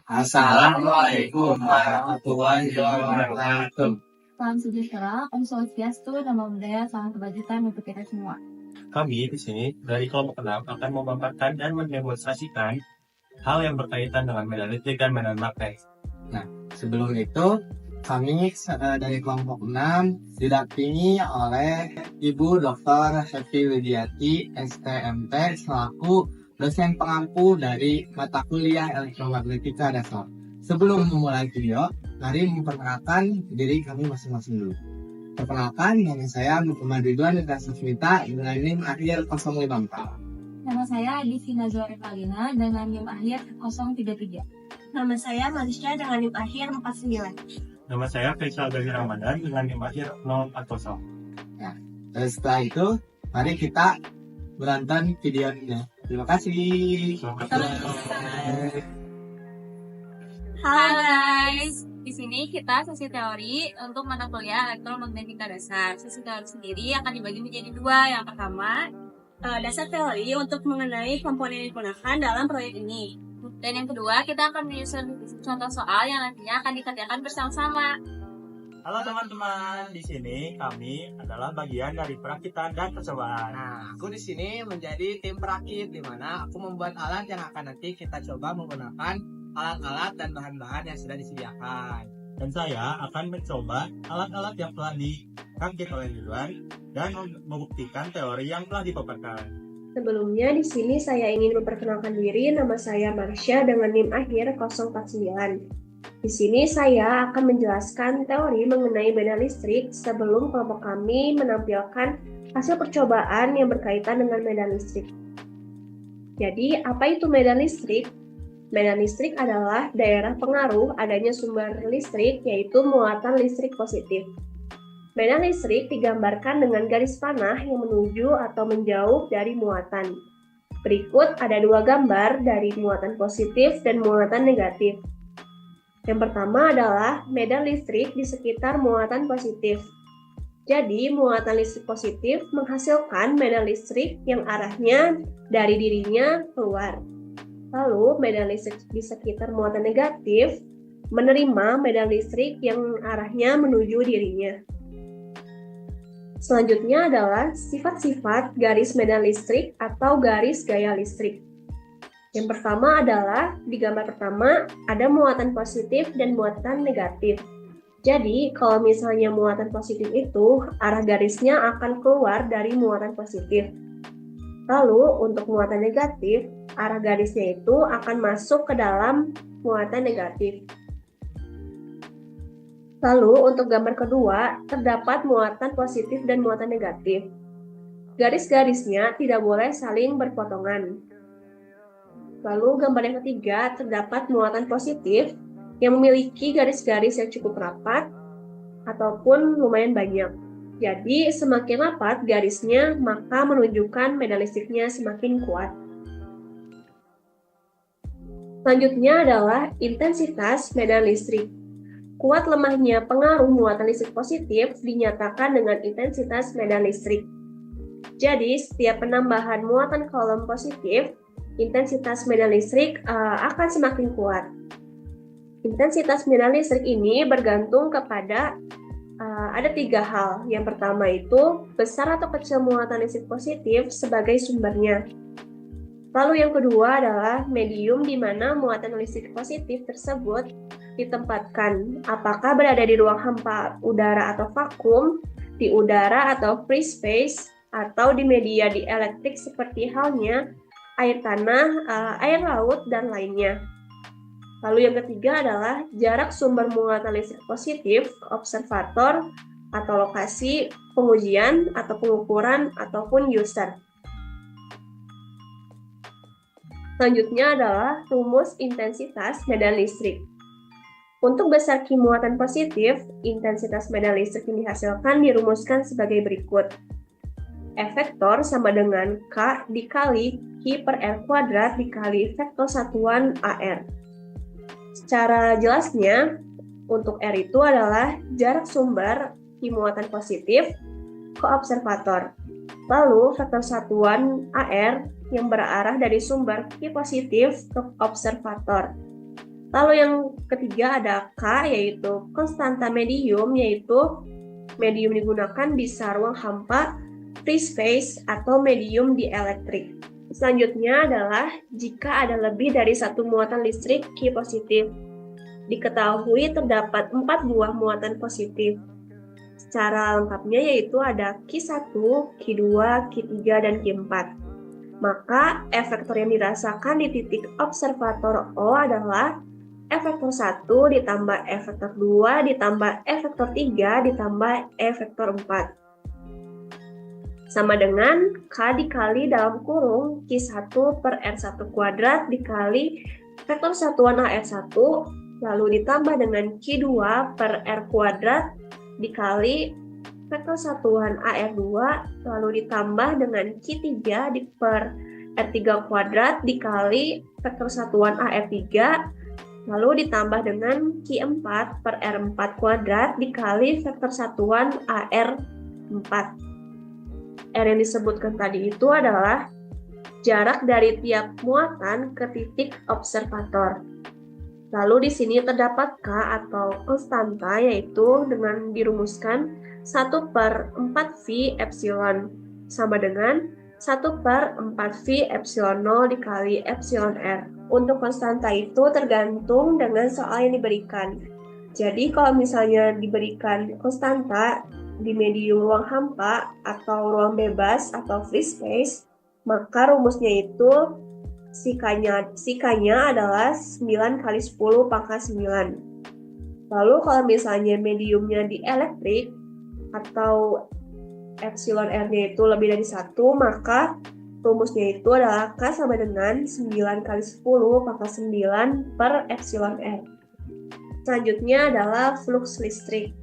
Assalamualaikum warahmatullahi wabarakatuh. Salam sejahtera, Om Swastiastu, nama budaya, salam kebajikan untuk kita semua. Kami di sini dari kelompok 6 akan memaparkan dan mendemonstrasikan hal yang berkaitan dengan medan listrik dan medan magnet. Nah, sebelum itu kami dari kelompok 6 didampingi oleh Ibu Dr. Happy Widiati, STMT, selaku dosen pengampu dari mata kuliah Elektromagnetika Dasar. Sebelum memulai video, mari memperkenalkan diri kami masing-masing dulu. Perkenalkan, nama saya Muhammad Ridwan Dasmita dengan NIM akhir 054. Nama saya Divina Zora Kalina dengan NIM akhir 033. Nama saya Manisha dengan NIM akhir 49. Nama saya Faisal Gazi Ramadan dengan NIM akhir 040. Setelah itu, mari kita menonton videonya. Terima kasih. Halo guys, di sini kita sesi teori untuk mata kuliah Elektromagnetika Dasar. Sesi teori sendiri akan dibagi menjadi dua. Yang pertama, Dasar teori untuk mengenai komponen yang digunakan dalam proyek ini. dan yang kedua kita akan menyusun contoh soal yang nantinya akan dikerjakan bersama-sama. Halo teman-teman, di sini kami adalah bagian dari perakitan dan percobaan. Nah, aku di sini menjadi tim perakit, di mana aku membuat alat yang akan nanti kita coba menggunakan alat-alat dan bahan-bahan yang sudah disediakan. Dan saya akan mencoba alat-alat yang telah dirakit oleh Ridwan dan membuktikan teori yang telah dipaparkan. Sebelumnya di sini saya ingin memperkenalkan diri. Nama saya Marsha dengan NIM akhir 049. Di sini saya akan menjelaskan teori mengenai medan listrik sebelum kelompok kami menampilkan hasil percobaan yang berkaitan dengan medan listrik. Jadi, apa itu medan listrik? Medan listrik adalah daerah pengaruh adanya sumber listrik, yaitu muatan listrik positif. Medan listrik digambarkan dengan garis panah yang menuju atau menjauh dari muatan. Berikut ada dua gambar dari muatan positif dan muatan negatif. Yang pertama adalah medan listrik di sekitar muatan positif. Jadi, muatan listrik positif menghasilkan medan listrik yang arahnya dari dirinya keluar. Lalu, medan listrik di sekitar muatan negatif menerima medan listrik yang arahnya menuju dirinya. Selanjutnya adalah sifat-sifat garis medan listrik atau garis gaya listrik. Yang pertama adalah, di gambar pertama, ada muatan positif dan muatan negatif. Jadi, kalau misalnya muatan positif itu, arah garisnya akan keluar dari muatan positif. Lalu, untuk muatan negatif, arah garisnya itu akan masuk ke dalam muatan negatif. Lalu, untuk gambar kedua, terdapat muatan positif dan muatan negatif. Garis-garisnya tidak boleh saling berpotongan. Lalu gambar yang ketiga, terdapat muatan positif yang memiliki garis-garis yang cukup rapat ataupun lumayan banyak. Jadi semakin rapat garisnya, maka menunjukkan medan listriknya semakin kuat. Selanjutnya adalah intensitas medan listrik. Kuat lemahnya pengaruh muatan listrik positif dinyatakan dengan intensitas medan listrik. Jadi setiap penambahan muatan kolom positif, intensitas medan listrik akan semakin kuat. Intensitas medan listrik ini bergantung kepada ada tiga hal. Yang pertama itu besar atau kecil muatan listrik positif sebagai sumbernya. Lalu yang kedua adalah medium di mana muatan listrik positif tersebut ditempatkan. Apakah berada di ruang hampa udara atau vakum, di udara atau free space, atau di media dielektrik seperti halnya air tanah, air laut, dan lainnya. Lalu yang ketiga adalah jarak sumber muatan listrik positif ke observator atau lokasi pengujian atau pengukuran ataupun user. Selanjutnya adalah rumus intensitas medan listrik. Untuk besar Q muatan positif, intensitas medan listrik yang dihasilkan dirumuskan sebagai berikut. Efektor sama dengan K dikali Q per R kuadrat dikali vektor satuan AR. Secara jelasnya, untuk R itu adalah jarak sumber Q muatan positif ke observator. Lalu vektor satuan AR yang berarah dari sumber Q positif ke observator. Lalu yang ketiga ada K, yaitu konstanta medium, yaitu medium digunakan bisa ruang hampa, free space, atau medium dielektrik. Selanjutnya adalah jika ada lebih dari satu muatan listrik Q positif. Diketahui terdapat 4 buah muatan positif. Secara lengkapnya yaitu ada Q1, Q2, Q3, dan Q4. Maka efektor yang dirasakan di titik observator O adalah efektor 1 ditambah efektor 2 ditambah efektor 3 ditambah efektor 4. Sama dengan K dikali dalam kurung Q1 per R1 kuadrat dikali vektor satuan AR1 lalu ditambah dengan Q2 per R kuadrat dikali vektor satuan AR2 lalu ditambah dengan Q3 per R3 kuadrat dikali vektor satuan AR3 lalu ditambah dengan Q4 per R4 kuadrat dikali vektor satuan AR4. R yang disebutkan tadi itu adalah jarak dari tiap muatan ke titik observator. Lalu di sini terdapat K atau konstanta, yaitu dengan dirumuskan 1 per 4 V epsilon sama dengan 1 per 4 V epsilon 0 dikali epsilon R. Untuk konstanta itu tergantung dengan soal yang diberikan. Jadi kalau misalnya diberikan konstanta di medium ruang hampa atau ruang bebas atau free space, maka rumusnya itu Sikanya adalah 9 kali 10 pangkat 9. Lalu kalau misalnya mediumnya dielektrik atau epsilon R-nya itu lebih dari 1, maka rumusnya itu adalah K sama dengan 9 kali 10 pangkat 9 per epsilon R. Selanjutnya adalah flux listrik.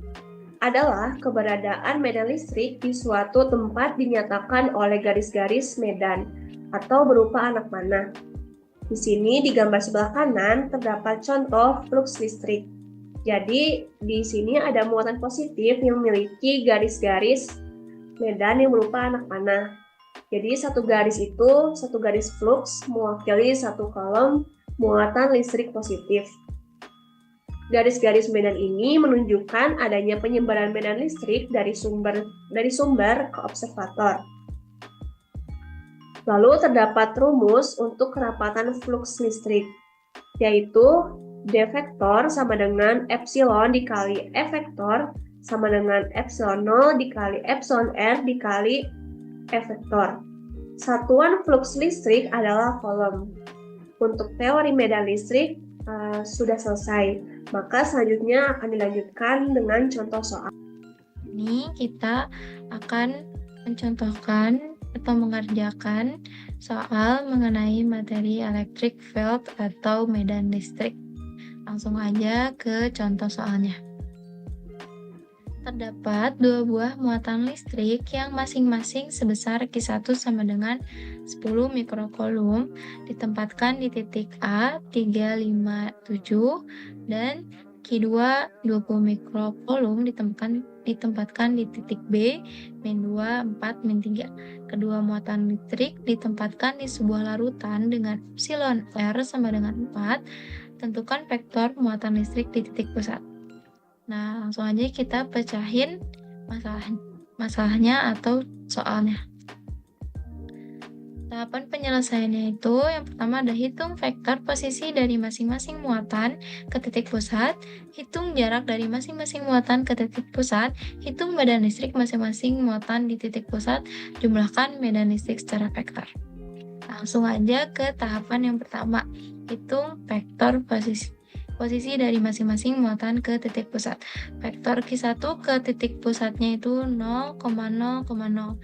Adalah keberadaan medan listrik di suatu tempat dinyatakan oleh garis-garis medan atau berupa anak panah. Di sini di gambar sebelah kanan terdapat contoh flux listrik. Jadi di sini ada muatan positif yang memiliki garis-garis medan yang berupa anak panah. Jadi satu garis flux mewakili satu kolom muatan listrik positif. Garis-garis medan ini menunjukkan adanya penyebaran medan listrik dari sumber ke observator. Lalu terdapat rumus untuk kerapatan flux listrik, yaitu D vektor sama dengan epsilon dikali E vektor sama dengan epsilon 0 dikali epsilon R dikali E vektor. Satuan flux listrik adalah coulomb. Untuk teori medan listrik sudah selesai, maka selanjutnya akan dilanjutkan dengan contoh soal. Ini kita akan mencontohkan atau mengerjakan soal mengenai materi electric field atau medan listrik. Langsung aja ke contoh soalnya. Terdapat 2 buah muatan listrik yang masing-masing sebesar Q1 sama dengan 10 mikrocoulomb ditempatkan di titik A 357 dan Q2 20 mikrocoulomb ditempatkan di titik B -2 4 -3. Kedua muatan listrik ditempatkan di sebuah larutan dengan epsilon R sama dengan 4. Tentukan vektor muatan listrik di titik pusat. Nah, langsung aja kita pecahin masalahnya atau soalnya. Tahapan penyelesaiannya itu yang pertama ada hitung vektor posisi dari masing-masing muatan ke titik pusat, hitung jarak dari masing-masing muatan ke titik pusat, hitung medan listrik masing-masing muatan di titik pusat, jumlahkan medan listrik secara vektor. Langsung aja ke tahapan yang pertama, hitung vektor posisi dari masing-masing muatan ke titik pusat. Vektor Q1 ke titik pusatnya itu 0,0,0.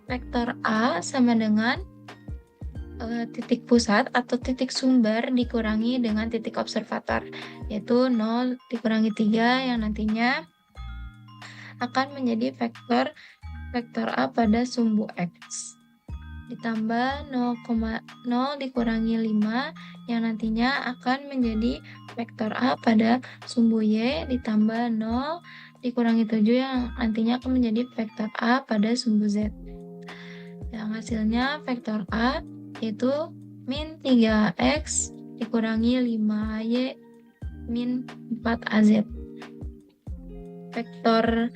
Vektor A sama dengan titik pusat atau titik sumber dikurangi dengan titik observator, yaitu 0 dikurangi 3 yang nantinya akan menjadi vektor A pada sumbu X. Ditambah 0,0 dikurangi 5 yang nantinya akan menjadi vektor A pada sumbu Y, ditambah 0 dikurangi 7 yang nantinya akan menjadi vektor A pada sumbu Z. Yang hasilnya vektor A yaitu min 3x dikurangi 5Y min 4AZ. Vektor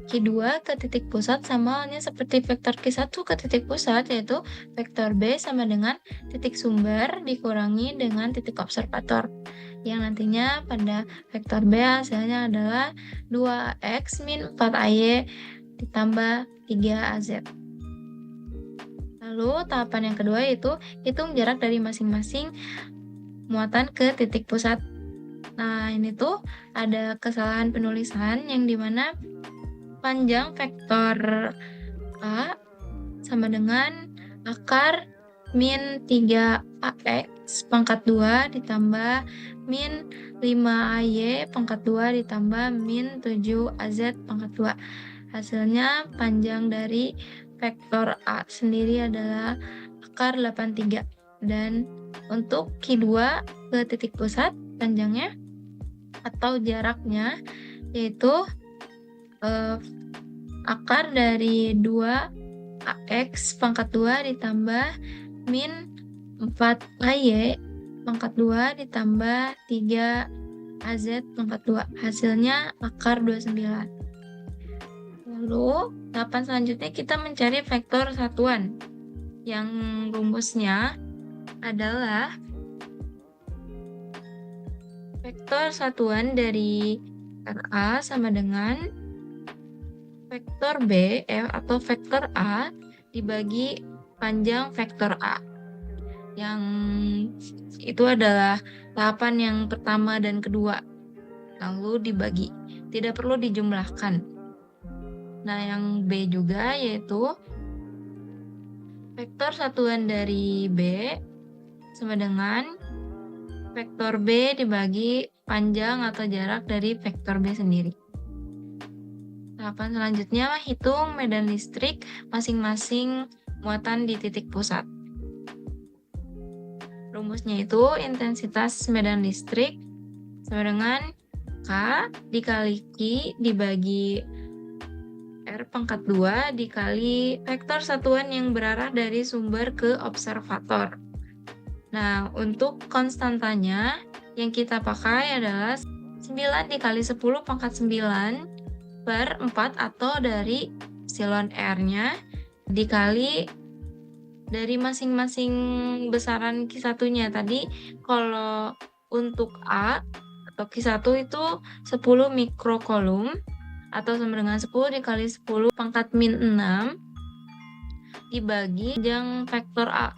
Q2 ke titik pusat sama halnya seperti vektor Q1 ke titik pusat, yaitu vektor B sama dengan titik sumber dikurangi dengan titik observator. Yang nantinya pada vektor B hasilnya adalah 2X min 4AY ditambah 3AZ. Lalu tahapan yang kedua yaitu hitung jarak dari masing-masing muatan ke titik pusat. Nah, ini tuh ada kesalahan penulisan yang dimana panjang vektor A sama dengan akar min 3AX pangkat 2 ditambah min 5AY pangkat 2 ditambah min 7AZ pangkat 2. Hasilnya panjang dari vektor A sendiri adalah akar 83. Dan untuk Q2 ke titik pusat panjangnya atau jaraknya yaitu akar dari 2AX pangkat 2 ditambah min 4AY pangkat 2 ditambah 3AZ pangkat 2. Hasilnya akar 29. Lalu tahapan selanjutnya kita mencari vektor satuan yang rumusnya adalah vektor satuan dari RA sama dengan vektor B atau vektor A dibagi panjang vektor A. Yang itu adalah tahapan yang pertama dan kedua. Lalu dibagi, tidak perlu dijumlahkan. Nah, yang B juga yaitu vektor satuan dari B sama dengan vektor B dibagi panjang atau jarak dari vektor B sendiri. Tahapan selanjutnya hitung medan listrik masing-masing muatan di titik pusat. Rumusnya itu intensitas medan listrik sama dengan K dikali Q dibagi R pangkat 2 dikali vektor satuan yang berarah dari sumber ke observator. Nah, untuk konstantanya yang kita pakai adalah 9 dikali 10 pangkat 9 per 4 atau dari epsilon R-nya dikali dari masing-masing besaran Q1-nya. Tadi kalau untuk A atau Q1 itu 10 mikrokolum atau sama dengan 10 dikali 10 pangkat min 6 dibagi panjang vektor A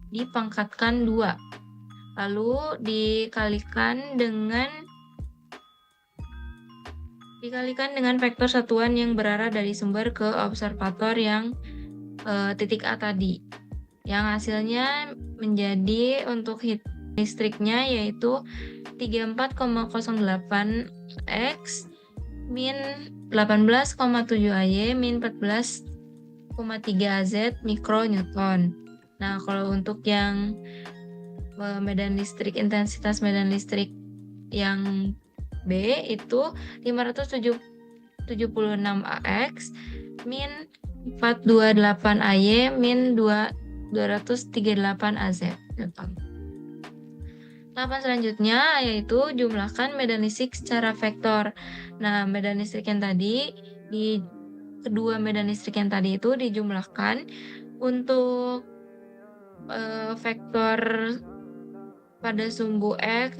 dipangkatkan 2. Lalu dikalikan dengan vektor satuan yang berarah dari sumber ke observator yang titik A tadi. Yang hasilnya menjadi untuk listriknya yaitu 34,08 X min 18,7 AY min 14,3 AZ mikronewton. Nah, kalau untuk yang medan listrik, intensitas medan listrik yang B itu 576 AX min 428 AY min 238 AZ newton. Tahapan selanjutnya yaitu jumlahkan medan listrik secara vektor. Nah, medan listrik yang tadi di kedua medan listrik yang tadi itu dijumlahkan untuk vektor pada sumbu X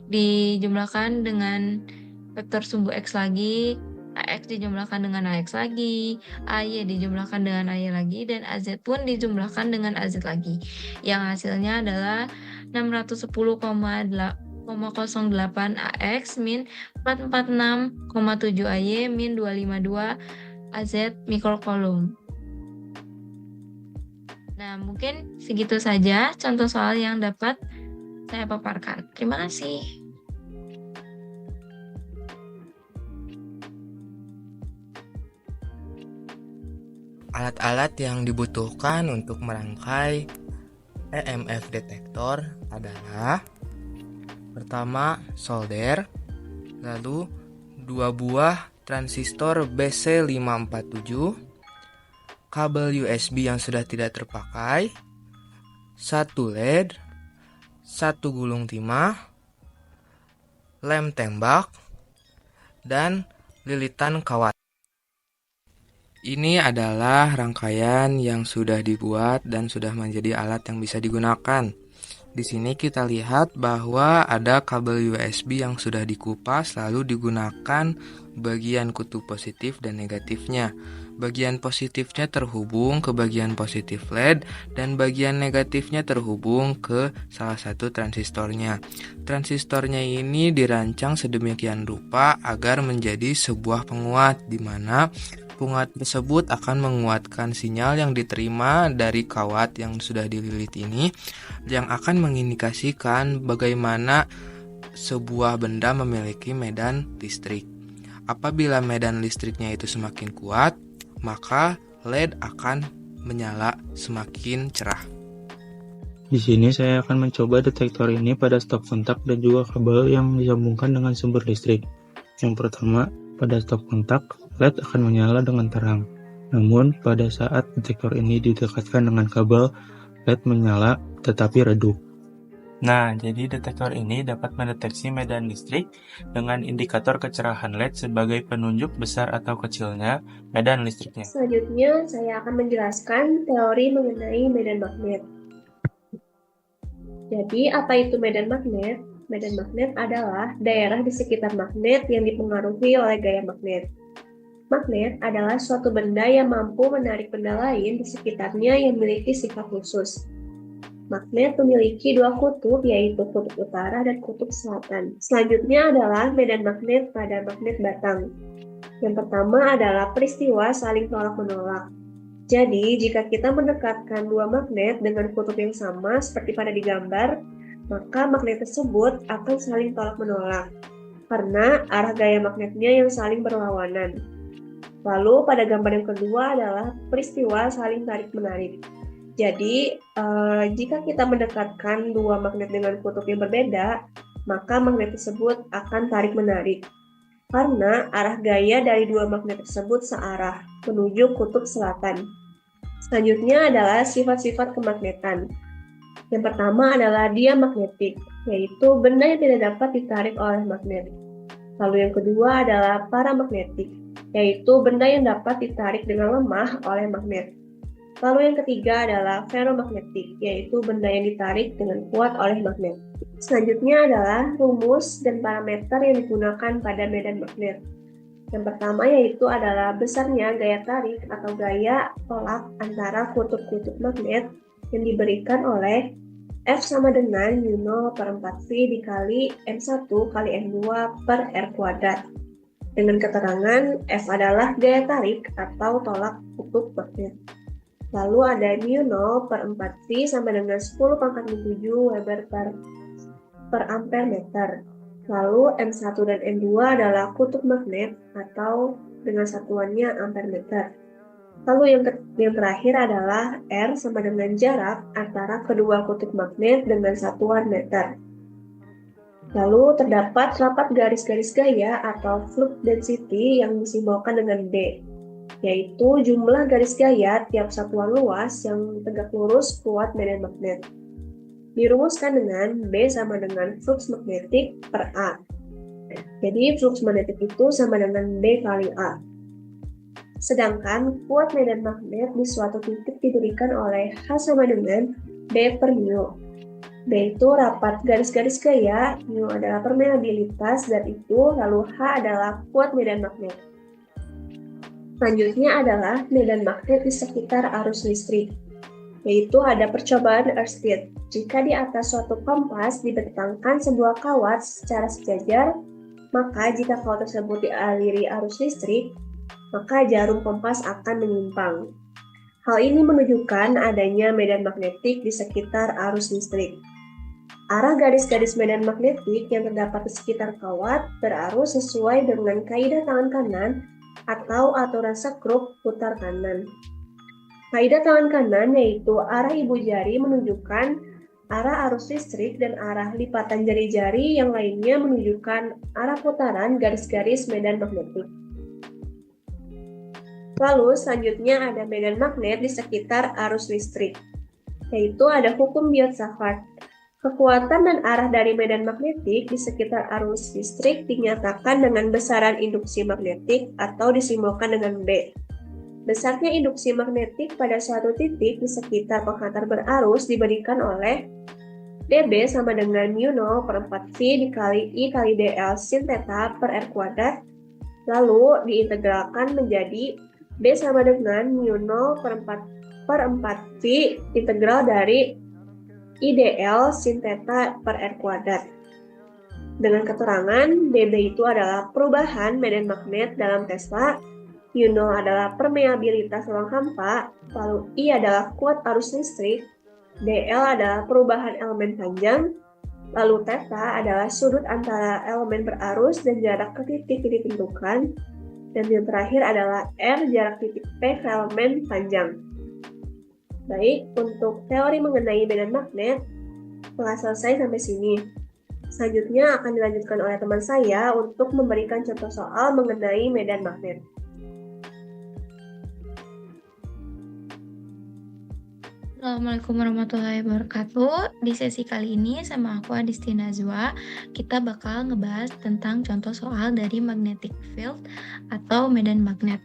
dijumlahkan dengan vektor sumbu X lagi, AX dijumlahkan dengan AX lagi, AY dijumlahkan dengan AY lagi, dan AZ pun dijumlahkan dengan AZ lagi. Yang hasilnya adalah 610,08 AX min 446,7 AY min 252 AZ mikrokolom. Nah, mungkin segitu saja contoh soal yang dapat saya paparkan. Terima kasih. Alat-alat yang dibutuhkan untuk merangkai EMF detektor adalah pertama solder, lalu 2 buah transistor BC547, kabel USB yang sudah tidak terpakai, 1 LED, satu gulung timah, lem tembak, dan lilitan kawat. Ini adalah rangkaian yang sudah dibuat dan sudah menjadi alat yang bisa digunakan. Di sini kita lihat bahwa ada kabel USB yang sudah dikupas lalu digunakan bagian kutub positif dan negatifnya. Bagian positifnya terhubung ke bagian positif LED dan bagian negatifnya terhubung ke salah satu transistornya. Transistornya ini dirancang sedemikian rupa agar menjadi sebuah penguat di mana penguat tersebut akan menguatkan sinyal yang diterima dari kawat yang sudah dililit ini, yang akan mengindikasikan bagaimana sebuah benda memiliki medan listrik. Apabila medan listriknya itu semakin kuat, maka LED akan menyala semakin cerah. Di sini saya akan mencoba detektor ini pada stop kontak dan juga kabel yang disambungkan dengan sumber listrik. Yang pertama, pada stop kontak, LED akan menyala dengan terang. Namun, pada saat detektor ini didekatkan dengan kabel, LED menyala tetapi redup. Nah, jadi detektor ini dapat mendeteksi medan listrik dengan indikator kecerahan LED sebagai penunjuk besar atau kecilnya medan listriknya. Selanjutnya, saya akan menjelaskan teori mengenai medan magnet. Jadi, apa itu medan magnet? Medan magnet adalah daerah di sekitar magnet yang dipengaruhi oleh gaya magnet. Magnet adalah suatu benda yang mampu menarik benda lain di sekitarnya yang memiliki sifat khusus. Magnet memiliki dua kutub, yaitu kutub utara dan kutub selatan. Selanjutnya adalah medan magnet pada magnet batang. Yang pertama adalah peristiwa saling tolak-menolak. Jadi, jika kita mendekatkan dua magnet dengan kutub yang sama seperti pada digambar, maka magnet tersebut akan saling tolak-menolak karena arah gaya magnetnya yang saling berlawanan. Lalu pada gambar yang kedua adalah peristiwa saling tarik-menarik. Jadi, jika kita mendekatkan dua magnet dengan kutub yang berbeda, maka magnet tersebut akan tarik-menarik karena arah gaya dari dua magnet tersebut searah menuju kutub selatan. Selanjutnya adalah sifat-sifat kemagnetan. Yang pertama adalah diamagnetik, yaitu benda yang tidak dapat ditarik oleh magnet. Lalu yang kedua adalah paramagnetik, yaitu benda yang dapat ditarik dengan lemah oleh magnet. Lalu yang ketiga adalah ferromagnetik, yaitu benda yang ditarik dengan kuat oleh magnet. Selanjutnya adalah rumus dan parameter yang digunakan pada medan magnet. Yang pertama yaitu adalah besarnya gaya tarik atau gaya tolak antara kutub-kutub magnet yang diberikan oleh F sama dengan U0 per 4V dikali M1 kali M2 per R kuadrat. Dengan keterangan F adalah gaya tarik atau tolak kutub magnet. Lalu ada mu0 per 4V sama dengan 10 pangkat 7 Weber per ampere meter. Lalu M1 dan M2 adalah kutub magnet atau dengan satuannya ampere meter. Lalu yang terakhir adalah R sama dengan jarak antara kedua kutub magnet dengan satuan meter. Lalu terdapat rapat garis-garis gaya atau flux density yang disimbolkan dengan B, yaitu jumlah garis gaya tiap satuan luas yang tegak lurus kuat medan magnet. Dirumuskan dengan B sama dengan flux magnetik per A. Jadi flux magnetik itu sama dengan B kali A. Sedangkan kuat medan magnet di suatu titik diberikan oleh H sama dengan B per mu. B itu rapat garis-garis gaya, mu adalah permeabilitas dan itu, lalu H adalah kuat medan magnet. Selanjutnya adalah medan magnet di sekitar arus listrik, yaitu ada percobaan Ørsted. Jika di atas suatu kompas dibentangkan sebuah kawat secara sejajar, maka jika kawat tersebut dialiri arus listrik, maka jarum kompas akan menyimpang. Hal ini menunjukkan adanya medan magnetik di sekitar arus listrik. Arah garis-garis medan magnetik yang terdapat di sekitar kawat berarus sesuai dengan kaidah tangan kanan atau aturan sekrup putar kanan. Kaidah tangan kanan yaitu arah ibu jari menunjukkan arah arus listrik dan arah lipatan jari-jari yang lainnya menunjukkan arah putaran garis-garis medan magnetik. Lalu selanjutnya ada medan magnet di sekitar arus listrik, yaitu ada hukum Biot-Savart. Kekuatan dan arah dari medan magnetik di sekitar arus listrik dinyatakan dengan besaran induksi magnetik atau disimbolkan dengan B. Besarnya induksi magnetik pada suatu titik di sekitar penghantar berarus diberikan oleh dB sama dengan mu0 per 4V dikali I kali dL sin theta per R kuadrat, lalu diintegralkan menjadi B sama dengan mu0 per 4V integral dari IDL sin theta per R kuadrat. Dengan keterangan, dB itu adalah perubahan medan magnet dalam Tesla, mu0 adalah permeabilitas ruang hampa, lalu I adalah kuat arus listrik, dL adalah perubahan elemen panjang, lalu theta adalah sudut antara elemen berarus dan jarak ke titik yang ditentukan, dan yang terakhir adalah R jarak titik P ke elemen panjang. Baik, untuk teori mengenai medan magnet telah selesai sampai sini. Selanjutnya akan dilanjutkan oleh teman saya untuk memberikan contoh soal mengenai medan magnet. Assalamualaikum warahmatullahi wabarakatuh. Di sesi kali ini sama aku Adisti Nazwa, kita bakal ngebahas tentang contoh soal dari magnetic field atau medan magnet.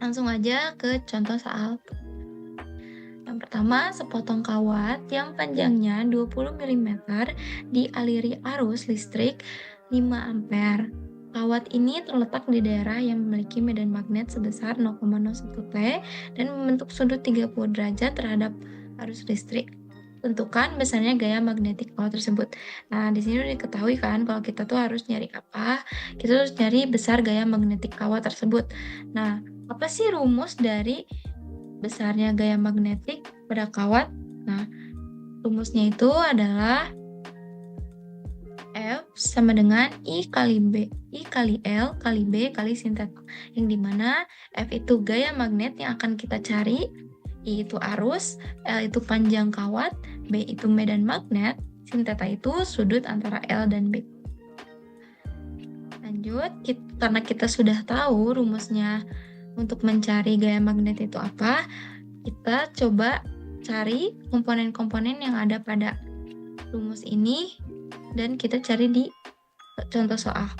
Langsung aja ke contoh soal. Yang pertama, sepotong kawat yang panjangnya 20 mm dialiri arus listrik 5 ampere. Kawat ini terletak di daerah yang memiliki medan magnet sebesar 0,01 T dan membentuk sudut 30 derajat terhadap arus listrik. Tentukan besarnya gaya magnetik kawat tersebut. Nah, di sini udah diketahui kan kalau kita tuh harus nyari apa? Kita harus nyari besar gaya magnetik kawat tersebut. Nah, apa sih rumus dari besarnya gaya magnetik pada kawat? Nah, rumusnya itu adalah F sama dengan I kali L kali B kali sin theta. Yang dimana F itu gaya magnet yang akan kita cari, I itu arus, L itu panjang kawat, B itu medan magnet, sin theta itu sudut antara L dan B. Lanjut, karena kita sudah tahu rumusnya untuk mencari gaya magnet itu apa, kita coba cari komponen-komponen yang ada pada rumus ini dan kita cari di contoh soal.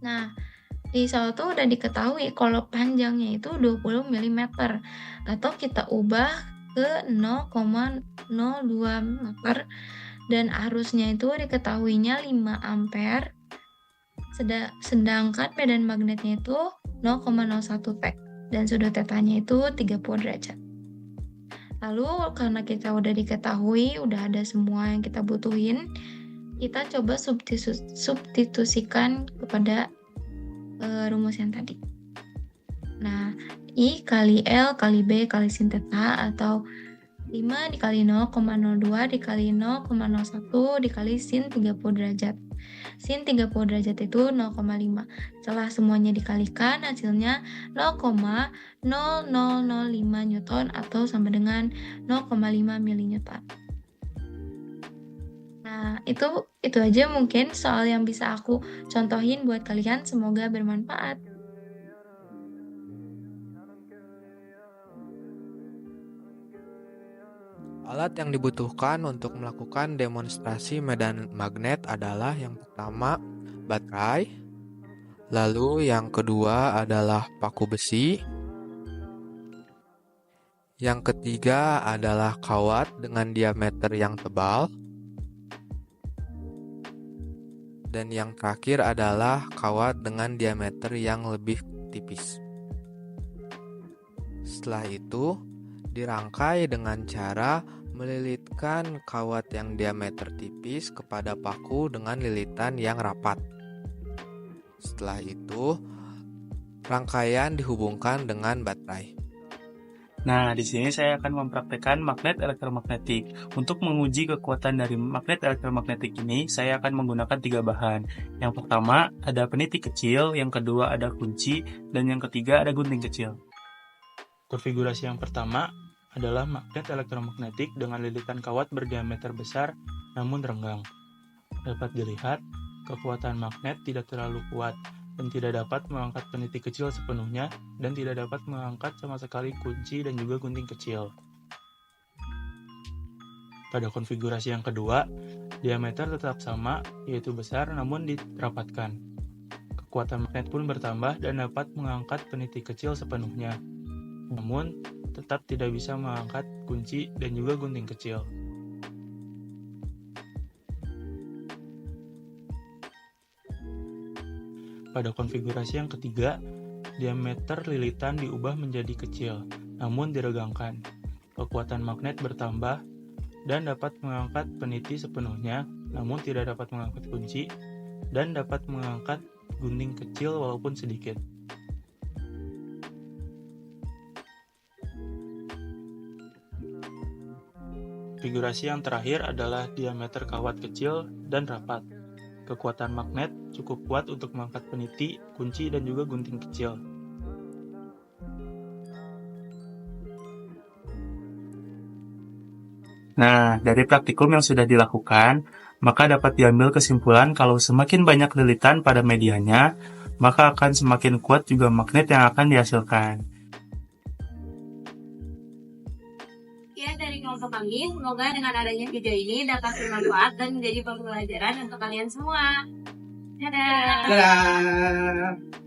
Nah, di soal itu udah diketahui kalau panjangnya itu 20 mm atau kita ubah ke 0,02 meter dan arusnya itu diketahuinya 5 ampere. Sedangkan medan magnetnya itu 0,01 T dan sudut tetanya itu 30 derajat. Lalu karena kita udah diketahui, udah ada semua yang kita butuhin, kita coba substitusikan kepada rumus yang tadi. Nah, I kali L kali B kali sin theta atau 5 dikali 0,02 dikali 0,01 dikali sin 30 derajat. Sin 30 derajat itu 0,5. Setelah semuanya dikalikan, hasilnya 0,0005 Newton atau sama dengan 0,5 milinewton. Nah, itu aja mungkin soal yang bisa aku contohin buat kalian. Semoga bermanfaat. Alat yang dibutuhkan untuk melakukan demonstrasi medan magnet adalah yang pertama baterai, lalu yang kedua adalah paku besi, yang ketiga adalah kawat dengan diameter yang tebal, dan yang terakhir adalah kawat dengan diameter yang lebih tipis. Setelah itu, dirangkai dengan cara melilitkan kawat yang diameter tipis kepada paku dengan lilitan yang rapat. Setelah itu, rangkaian dihubungkan dengan baterai. Nah, di sini saya akan mempraktekkan magnet elektromagnetik. Untuk menguji kekuatan dari magnet elektromagnetik ini, saya akan menggunakan 3 bahan. Yang pertama, ada peniti kecil, yang kedua ada kunci, dan yang ketiga ada gunting kecil. Konfigurasi yang pertama adalah magnet elektromagnetik dengan lilitan kawat berdiameter besar namun renggang. Dapat dilihat, kekuatan magnet tidak terlalu kuat dan tidak dapat mengangkat peniti kecil sepenuhnya dan tidak dapat mengangkat sama sekali kunci dan juga gunting kecil. Pada konfigurasi yang kedua, diameter tetap sama, yaitu besar namun dirapatkan. Kekuatan magnet pun bertambah dan dapat mengangkat peniti kecil sepenuhnya. Namun, tetap tidak bisa mengangkat kunci dan juga gunting kecil. Pada konfigurasi yang ketiga, diameter lilitan diubah menjadi kecil, namun diregangkan. Kekuatan magnet bertambah dan dapat mengangkat peniti sepenuhnya, namun tidak dapat mengangkat kunci, dan dapat mengangkat gunting kecil walaupun sedikit. Konfigurasi yang terakhir adalah diameter kawat kecil dan rapat. Kekuatan magnet cukup kuat untuk mengangkat peniti, kunci, dan juga gunting kecil. Nah, dari praktikum yang sudah dilakukan, maka dapat diambil kesimpulan kalau semakin banyak lilitan pada medianya, maka akan semakin kuat juga magnet yang akan dihasilkan. Ya, dari kelompok kami, semoga dengan adanya video ini dapat bermanfaat dan menjadi pembelajaran untuk kalian semua. Dadah! Dadah!